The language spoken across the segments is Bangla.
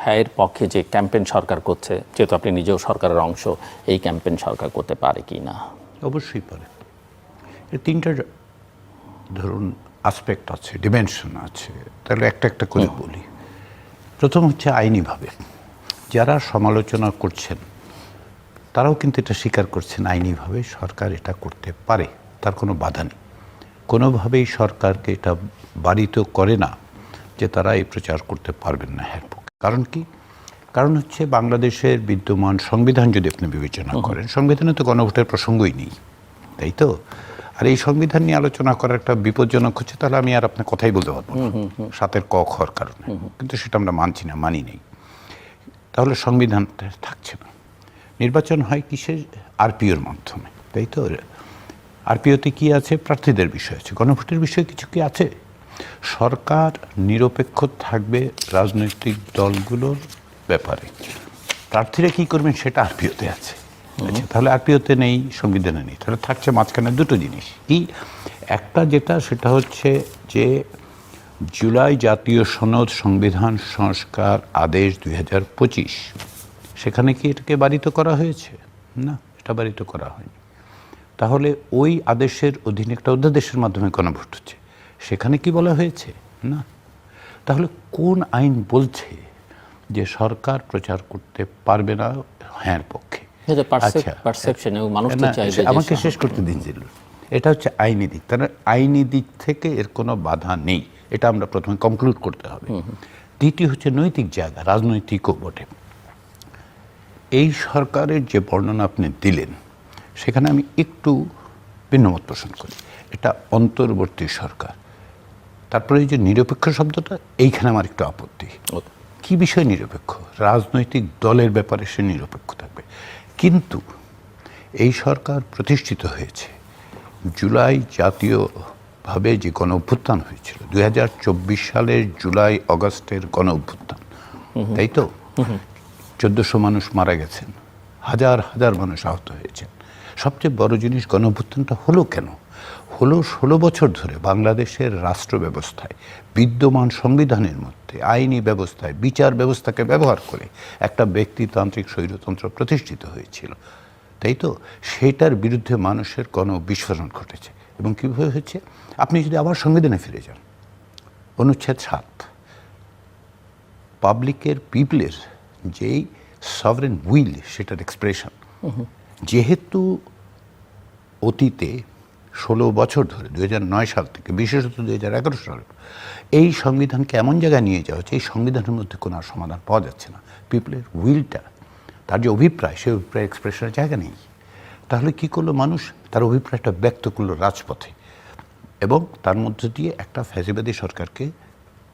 হ্যাঁ এর পক্ষে যে ক্যাম্পেইন সরকার করছে, যেহেতু আপনি নিজেও সরকারের অংশ, এই ক্যাম্পেইন সরকার করতে পারে কি না? অবশ্যই পারে। এর তিনটা ধরুন আসপেক্ট আছে, ডিমেনশন আছে, তাহলে একটা একটা করে বলি। প্রথম হচ্ছে আইনিভাবে যারা সমালোচনা করছেন তারাও কিন্তু এটা স্বীকার করছেন আইনিভাবে সরকার এটা করতে পারে, তার কোনো বাধা নেই। কোনোভাবেই সরকারকে এটা বারিত করে না যে তারা এই প্রচার করতে পারবেন না এর পক্ষে। কারণ কি? কারণ হচ্ছে বাংলাদেশের বিদ্যমান সংবিধান যদি আপনি বিবেচনা করেন, সংবিধানে তো গণভোটের প্রসঙ্গই নেই, তাই তো? আর এই সংবিধান নিয়ে আলোচনা করা একটা বিপজ্জনক হচ্ছে, তাহলে আমি আর আপনার কথাই বলতে পারবো না ৭-এর ক খর কারণে। কিন্তু সেটা আমরা মানছি না, মানি নেই। তাহলে সংবিধান থাকছে না। নির্বাচন হয় কিসের? আরপিওর মাধ্যমে, তাই তো? আরপিওতে কি আছে? প্রার্থীদের বিষয় আছে। গণভোটের বিষয় কিছু কি আছে? সরকার নিরপেক্ষ থাকবে রাজনৈতিক দলগুলোর ব্যাপারে, প্রার্থীরা কি করবেন সেটা আরপিওতে আছে। আচ্ছা, তাহলে আরপিওতে নেই, সংবিধানে নেই, তাহলে থাকছে মাঝখানে দুটো জিনিস। কি একটা, যেটা সেটা হচ্ছে যে জুলাই জাতীয় সনদ সংবিধান সংস্কার আদেশ ২০২৫, সেখানে কি এটাকে বারিত করা হয়েছে? না, এটা বারিত করা হয়নি। তাহলে ওই আদেশের অধীনে একটা অধ্যাদেশের মাধ্যমে গণভোট হচ্ছে, সেখানে কি বলা হয়েছে? না। তাহলে কোন আইন বলছে যে সরকার প্রচার করতে পারবে না হ্যাঁ পক্ষে? আমাকে শেষ করতে দিন। এটা হচ্ছে আইনি দিক, তার আইনি দিক থেকে এর কোনো বাধা নেই, এটা আমরা প্রথমে কনক্লুড করতে হবে। দ্বিতীয় হচ্ছে নৈতিক জায়গা, রাজনৈতিকও বটে। এই সরকারের যে বর্ণনা আপনি দিলেন সেখানে আমি একটু ভিন্নমত পোষণ করি। এটা অন্তর্বর্তী সরকার, তারপরে এই যে নিরপেক্ষ শব্দটা, এইখানে আমার একটু আপত্তি। কি বিষয় নিরপেক্ষ? রাজনৈতিক দলের ব্যাপারে সে নিরপেক্ষ থাকবে। কিন্তু এই সরকার প্রতিষ্ঠিত হয়েছে জুলাই জাতীয়ভাবে যে গণ অভ্যুত্থান হয়েছিল ২০২৪ সালের জুলাই অগাস্টের গণ অভ্যুত্থান, তাই তো? ১৪০০ মানুষ মারা গেছেন, হাজার হাজার মানুষ আহত হয়েছেন। সবচেয়ে বড় জিনিস, গণ অভ্যুত্থানটা হলো কেন? হলো ১৬ বছর ধরে বাংলাদেশের রাষ্ট্র ব্যবস্থায়, বিদ্যমান সংবিধানের মধ্যে, আইনি ব্যবস্থায়, বিচার ব্যবস্থাকে ব্যবহার করে একটা ব্যক্তিতান্ত্রিক স্বৈরতন্ত্র প্রতিষ্ঠিত হয়েছিল, তাই তো? সেটার বিরুদ্ধে মানুষের গণ বিস্ফোরণ ঘটেছে। এবং কীভাবে হচ্ছে? আপনি যদি আবার সংবিধানে ফিরে যান, অনুচ্ছেদ ৭, পাবলিকের, পিপলের যেই সভরেন উইল, সেটার এক্সপ্রেশন। যেহেতু অতীতে ১৬ বছর ধরে ২০০৯ সাল থেকে বিশেষত ২০১১ সাল এই সংবিধানকে এমন জায়গায় নিয়ে যাওয়া হচ্ছে, এই সংবিধানের মধ্যে কোনো সমাধান পাওয়া যাচ্ছে না। পিপলের উইলটা, তার যে অভিপ্রায়, সেই অভিপ্রায় এক্সপ্রেশনের জায়গা নেই। তাহলে কি করলো মানুষ? তার অভিপ্রায়টা ব্যক্ত করলো রাজপথে, এবং তার মধ্য দিয়ে একটা ফ্যাসিবাদী সরকারকে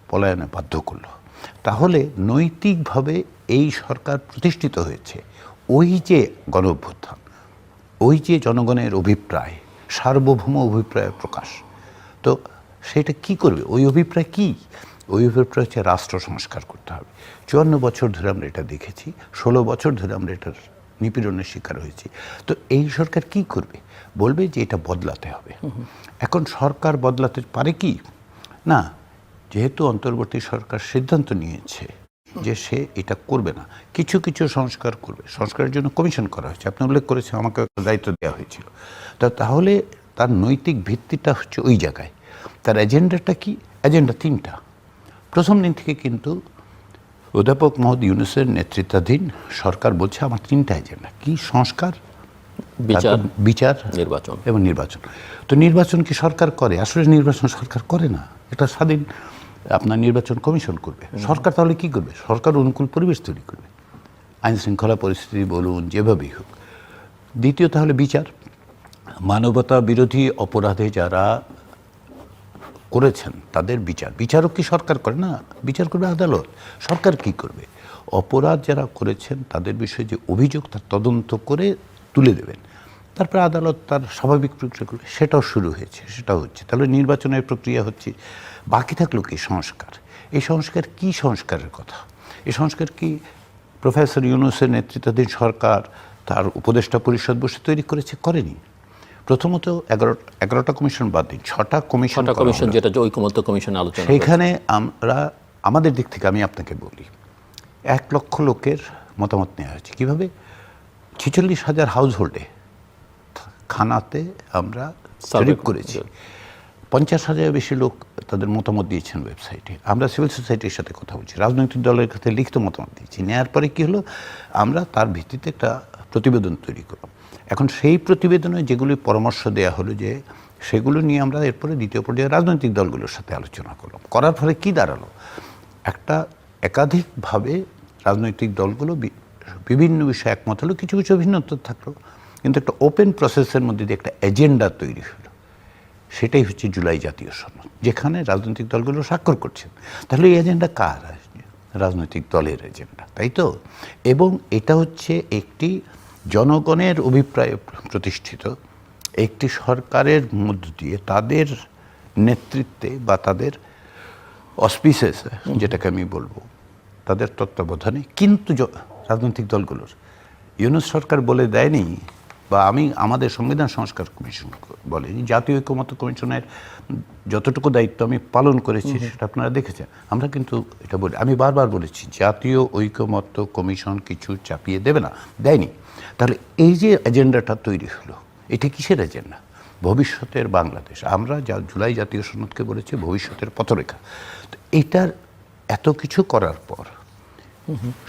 পলায়নে বাধ্য করলো। তাহলে নৈতিকভাবে এই সরকার প্রতিষ্ঠিত হয়েছে ওই যে গণ অভ্যুত্থান, ওই যে জনগণের অভিপ্রায়, সার্বভৌম অভিপ্রায় প্রকাশ। তো সেটা কি করবে? ওই অভিপ্রায় কি? ওই অভিপ্রায় হচ্ছে রাষ্ট্র সংস্কার করতে হবে। ৫৪ বছর ধরে আমরা এটা দেখেছি, ১৬ বছর ধরে আমরা এটার নিপীড়নের শিকার হয়েছি। তো এই সরকার কি করবে? বলবে যে এটা বদলাতে হবে। এখন সরকার বদলাতে পারে কি? না, যেহেতু অন্তর্বর্তী সরকার সিদ্ধান্ত নিয়েছে যে সে এটা করবে না, কিছু কিছু সংস্কার করবে, সংস্কারের জন্য কমিশন করা হয়েছে, আপনি উল্লেখ করেছেন, আমাকে দায়িত্ব দেওয়া হয়েছিল। তাহলে তার নৈতিক ভিত্তিটা হচ্ছে ওই জায়গায়। তার এজেন্ডাটা কি? এজেন্ডা তিনটা। প্রথম দিন থেকে কিন্তু অধ্যাপক মোহাম্মদ ইউনূসের নেতৃত্বাধীন সরকার বলছে আমার তিনটা এজেন্ডা। কি? সংস্কার, বিচার, নির্বাচন এবং নির্বাচন। তো নির্বাচন কি সরকার করে? আসলে নির্বাচন সরকার করে না, এটা স্বাধীন আপনার নির্বাচন কমিশন করবে। সরকার তাহলে কি করবে? সরকার অনুকূল পরিবেশ তৈরি করবে, আইন শৃঙ্খলা পরিস্থিতি বলুন, যেভাবেই হোক। দ্বিতীয় তাহলে বিচার, মানবতা বিরোধী অপরাধে যারা করেছেন তাদের বিচার। বিচারক কি সরকার করে? না, বিচার করবে আদালত। সরকার কি করবে? অপরাধ যারা করেছেন তাদের বিষয়ে যে অভিযোগ, তার তদন্ত করে তুলে দেবেন, তারপরে আদালত তার স্বাভাবিক প্রক্রিয়া করবে। সেটাও শুরু হয়েছে, সেটাও হচ্ছে। তাহলে নির্বাচনের প্রক্রিয়া হচ্ছে। বাকি থাকলো কি? সংস্কার। এই সংস্কার কি? সংস্কারের কথা, এই সংস্কার কি প্রফেসর ইউনূসের নেতৃত্বাধীন সরকার তার উপদেষ্টা পরিষদ বসে তৈরি করেছে? করেনি। প্রথমত 11টা কমিশন বাদ দিন, 6টা কমিশন, যেটা ঐকমত্য কমিশন আলোচনা, সেইখানে আমরা আমাদের দিক থেকে, আমি আপনাকে বলি, 1 লক্ষ লোকের মতামত নেওয়া হয়েছে। কীভাবে? 46,000 হাউস হোল্ডে খানাতে আমরা জরিপ করেছি। 50,000 বেশি লোক তাদের মতামত দিয়েছেন ওয়েবসাইটে। আমরা সিভিল সোসাইটির সাথে কথা বলছি, রাজনৈতিক দলের কাছে লিখিত মতামত দিয়েছি। নেওয়ার পরে কী হলো, আমরা তার ভিত্তিতে একটা প্রতিবেদন তৈরি করলাম। এখন সেই প্রতিবেদনে যেগুলি পরামর্শ দেওয়া হলো, যে সেগুলো নিয়ে আমরা এরপরে দ্বিতীয় পর্যায়ে রাজনৈতিক দলগুলোর সাথে আলোচনা করলাম। করার ফলে কী দাঁড়ালো, একটা একাধিকভাবে রাজনৈতিক দলগুলো বিভিন্ন বিষয়ে একমত হলো, কিছু কিছু ভিন্নতা থাকলো, কিন্তু একটা ওপেন প্রসেসের মধ্যে দিয়ে একটা এজেন্ডা তৈরি হলো। সেটাই হচ্ছে জুলাই জাতীয় সনদ, যেখানে রাজনৈতিক দলগুলো স্বাক্ষর করছেন। তাহলে এই এজেন্ডা কার? রাজনৈতিক দলের এজেন্ডা, তাই তো? এবং এটা হচ্ছে একটি জনগণের অভিপ্রায়ে প্রতিষ্ঠিত একটি সরকারের মধ্য দিয়ে তাদের নেতৃত্বে বা তাদের অসপিসেসে, যেটাকে আমি বলবো, তাদের তত্ত্বাবধানে, কিন্তু রাজনৈতিক দলগুলোর। ইউনূস সরকার বলে দেয়নি, বা আমাদের সংবিধান সংস্কার কমিশন বলেনি, জাতীয় ঐকমত্য কমিশনের যতটুকু দায়িত্ব আমি পালন করেছি সেটা আপনারা দেখেছেন। আমরা কিন্তু এটা বলি, আমি বারবার বলেছি, জাতীয় ঐকমত্য কমিশন কিছু চাপিয়ে দেবে না, দেয়নি। তাহলে এই যে এজেন্ডাটা তৈরি হলো, এটা কিসের এজেন্ডা? ভবিষ্যতের বাংলাদেশ। আমরা জুলাই জাতীয় সনদকে বলেছি ভবিষ্যতের পথরেখা। তো এটার এত কিছু করার পর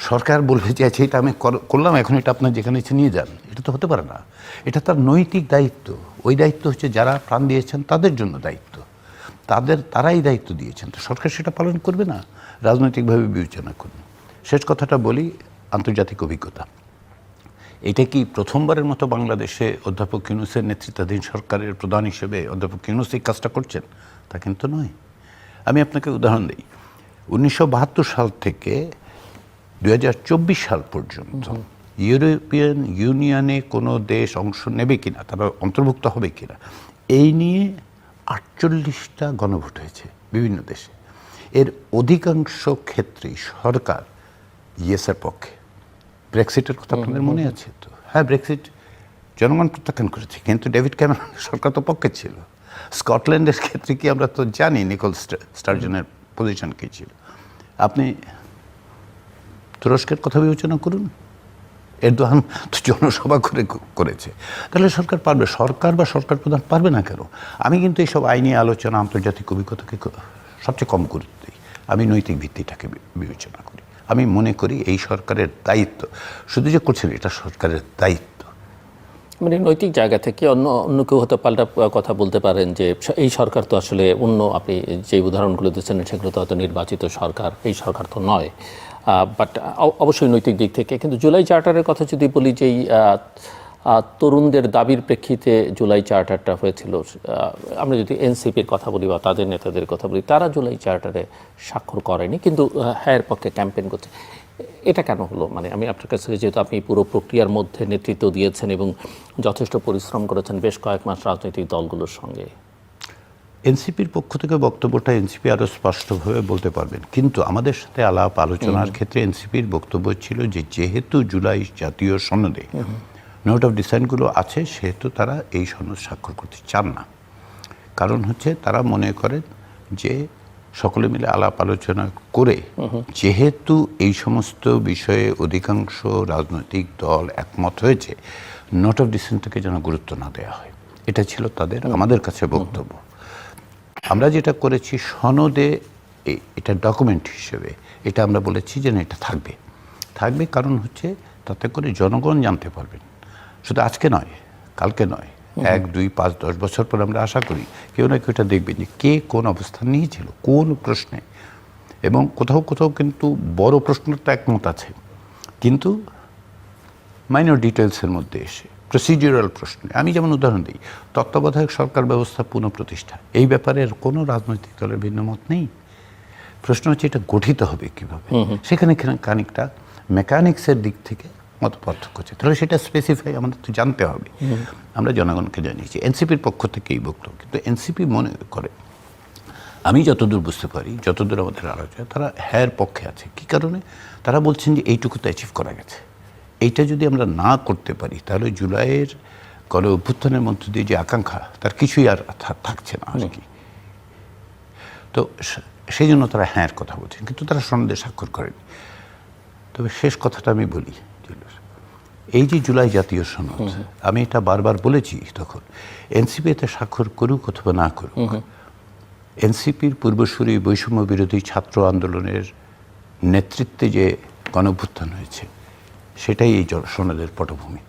সরকার বলবে যে আচ্ছা এটা আমি করলাম, এখন এটা আপনার যেখানে ইচ্ছে নিয়ে যান, এটা তো হতে পারে না। এটা তার নৈতিক দায়িত্ব। ওই দায়িত্ব হচ্ছে যারা প্রাণ দিয়েছেন তাদের জন্য দায়িত্ব, তারাই দায়িত্ব দিয়েছেন। তো সরকার সেটা পালন করবে না, রাজনৈতিকভাবে বিবেচনা করবে। শেষ কথাটা বলি, আন্তর্জাতিক অভিজ্ঞতা। এটা কি প্রথমবারের মতো বাংলাদেশে অধ্যাপক ইউনূসের নেতৃত্বাধীন সরকারের প্রধান হিসেবে অধ্যাপক ইউনূস এই কাজটা করছেন? তা কিন্তু নয়। আমি আপনাকে উদাহরণ দিই। 1972 সাল থেকে 2024 সাল পর্যন্ত ইউরোপিয়ান ইউনিয়নে কোনো দেশ অংশ নেবে কিনা, তারা অন্তর্ভুক্ত হবে কিনা, এই নিয়ে 48টা গণভোট হয়েছে বিভিন্ন দেশে। এর অধিকাংশ ক্ষেত্রেই সরকার ইয়েসের পক্ষে। ব্রেক্সিটের কথা আপনাদের মনে আছে তো? হ্যাঁ, ব্রেক্সিট জনগণ প্রত্যাখ্যান করেছে, কিন্তু ডেভিড ক্যামেরন সরকার তো পক্ষে ছিল। স্কটল্যান্ডের ক্ষেত্রে কি আমরা তো জানি নিকোল স্টার্জনের পজিশন কী ছিল। আপনি তুরস্কের কথা বিবেচনা করুন, এরদোয়ান তো জনসভা করেছে। তাহলে সরকার পারবে, সরকার বা সরকার প্রধান পারবে না কেন? আমি কিন্তু এইসব আইনি আলোচনা, আন্তর্জাতিক অভিজ্ঞতাকে সবচেয়ে কম গুরুত্ব দিই। আমি নৈতিক ভিত্তিটাকে বিবেচনা করি। আমি মনে করি এই সরকারের দায়িত্ব, শুধু যে করছেন, এটা সরকারের দায়িত্ব। মানে নৈতিক জায়গা থেকে অন্য কেউ হয়তো পাল্টা কথা বলতে পারেন যে এই সরকার তো আসলে অন্য, আপনি যে উদাহরণগুলো দিচ্ছেন সেগুলো তো হয়তো নির্বাচিত সরকার, এই সরকার তো নয়। বাট অবশ্যই নৈতিক দিক থেকে, কিন্তু জুলাই চার্টারের কথা যদি বলি, যে তরুণদের দাবির প্রেক্ষিতে জুলাই চার্টারটা হয়েছিল, আমরা যদি এনসিপির কথা বলি বা তাদের নেতাদের কথা বলি, তারা জুলাই চার্টারে স্বাক্ষর করেনি, কিন্তু হ্যাঁ এর পক্ষে ক্যাম্পেইন করছে। এটা কেন হলো? মানে আমি আপনার কাছে, যেহেতু আপনি পুরো প্রক্রিয়ার মধ্যে নেতৃত্ব দিয়েছেন এবং যথেষ্ট পরিশ্রম করেছেন বেশ কয়েক মাস রাজনৈতিক দলগুলোর সঙ্গে, এনসিপির পক্ষ থেকে বক্তব্যটা এনসিপি আরও স্পষ্টভাবে বলতে পারবেন, কিন্তু আমাদের সাথে আলাপ আলোচনার ক্ষেত্রে এনসিপির বক্তব্য ছিল যে যেহেতু জুলাই জাতীয় সনদে নোট অফ ডিসেন্টগুলো আছে, সেহেতু তারা এই সনদ স্বাক্ষর করতে চান না। কারণ হচ্ছে তারা মনে করেন যে সকলে মিলে আলাপ আলোচনা করে যেহেতু এই সমস্ত বিষয়ে অধিকাংশ রাজনৈতিক দল একমত হয়েছে, নোট অফ ডিসেন্টকে যেন গুরুত্ব না দেওয়া হয়। এটা ছিল তাদের, আমাদের কাছে বক্তব্য। আমরা যেটা করেছি সনদে, এটা ডকুমেন্ট হিসেবে এটা আমরা বলেছি যে না, এটা থাকবে, কারণ হচ্ছে তাতে করে জনগণ জানতে পারবেন, শুধু আজকে নয়, কালকে নয়, 1, 2, 5, 10 বছর পর আমরা আশা করি কেউ না কেউ এটা দেখবেন যে কে কোন অবস্থান নিয়েছিল কোন প্রশ্নে। এবং কোথাও কোথাও কিন্তু বড় প্রশ্নের তো একমত আছে, কিন্তু মাইনর ডিটেলসের মধ্যে এসে প্রসিডিউরাল প্রশ্নে, আমি যেমন উদাহরণ দিই, তত্ত্বাবধায়ক সরকার ব্যবস্থা পুনঃপ্রতিষ্ঠা, এই ব্যাপারে আর কোনো রাজনৈতিক দলের ভিন্ন মত নেই। প্রশ্ন হচ্ছে এটা গঠিত হবে কীভাবে, সেখানে খানিকটা মেকানিক্সের দিক থেকে মত পার্থক্য আছে। তাহলে সেটা স্পেসিফাই আমাদের তো জানতে হবে। আমরা জনগণকে জানিয়েছি, এনসিপির পক্ষ থেকে এই বক্তব্য। কিন্তু এনসিপি মনে করে, আমি যতদূর বুঝতে পারি, যতদূর আমাদের আলোচনা, তারা হ্যার পক্ষে আছে। কী কারণে? তারা বলছেন যে এইটুকু তো অ্যাচিভ করা গেছে, এইটা যদি আমরা না করতে পারি তাহলে জুলাইয়ের গণ অভ্যুত্থানের মধ্য দিয়ে যে আকাঙ্ক্ষা, তার কিছুই আর থাকছে না আর কি। তো সেই জন্য তারা হ্যাঁর কথা বলছেন, কিন্তু তারা সনদে স্বাক্ষর করেনি। তবে শেষ কথাটা আমি বলি, এই যে জুলাই জাতীয় সনদ, আমি এটা বারবার বলেছি তখন, এনসিপি এতে স্বাক্ষর করুক অথবা না করুক, এনসিপির পূর্বসূরি বৈষম্য বিরোধী ছাত্র আন্দোলনের নেতৃত্বে যে গণঅভ্যুত্থান হয়েছে সেটাই এই সনদের পটভূমি।